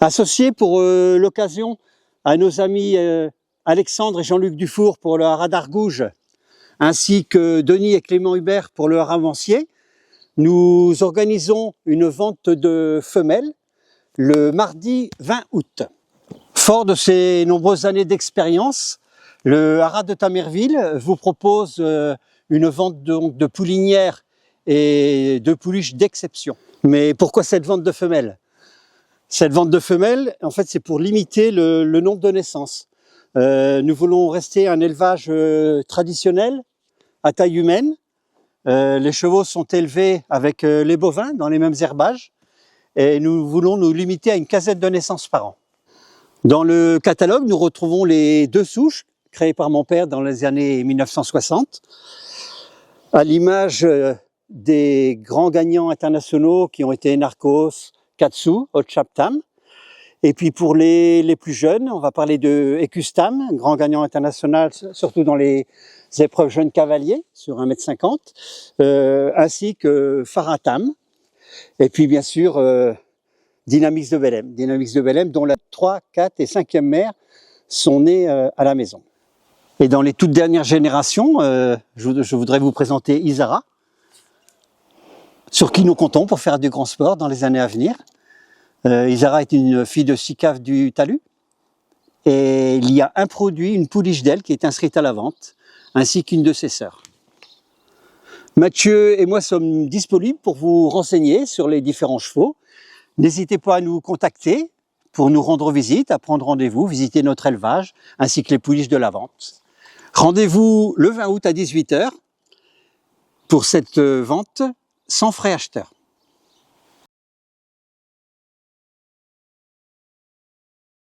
Associés pour l'occasion à nos amis Alexandre et Jean-Luc Dufour pour le haras d'Argouges, ainsi que Denis et Clément Hubert pour le haras Vancier, nous organisons une vente de femelles le mardi 20 août. Fort de ces nombreuses années d'expérience, le haras de Tamerville vous propose une vente de poulinières et de pouliches d'exception. Mais pourquoi cette vente de femelles? Cette vente de femelles, en fait, c'est pour limiter le nombre de naissances. Nous voulons rester un élevage traditionnel, à taille humaine. Les chevaux sont élevés avec les bovins dans les mêmes herbages et nous voulons nous limiter à une quinzaine de naissances par an. Dans le catalogue, nous retrouvons les 2 souches créées par mon père dans les années 1960, à l'image des grands gagnants internationaux qui ont été Narcos, Katsu, Otchaptam. Et puis pour les plus jeunes, on va parler de Ekustam, grand gagnant international, surtout dans les épreuves jeunes cavaliers, sur 1,50 m, ainsi que Faratam. Et puis bien sûr, Dynamix de Bellem. Dynamix de Bellem, dont la 3, 4 et 5e mère sont nées à la maison. Et dans les toutes dernières générations, je voudrais vous présenter Isara, sur qui nous comptons pour faire du grand sport dans les années à venir. Isara est une fille de Sicave du Talus et il y a un produit, une pouliche d'elle qui est inscrite à la vente, ainsi qu'une de ses sœurs. Mathieu et moi sommes disponibles pour vous renseigner sur les différents chevaux. N'hésitez pas à nous contacter pour nous rendre visite, à prendre rendez-vous, visiter notre élevage, ainsi que les pouliches de la vente. Rendez-vous le 20 août à 18 h pour cette vente sans frais acheteurs.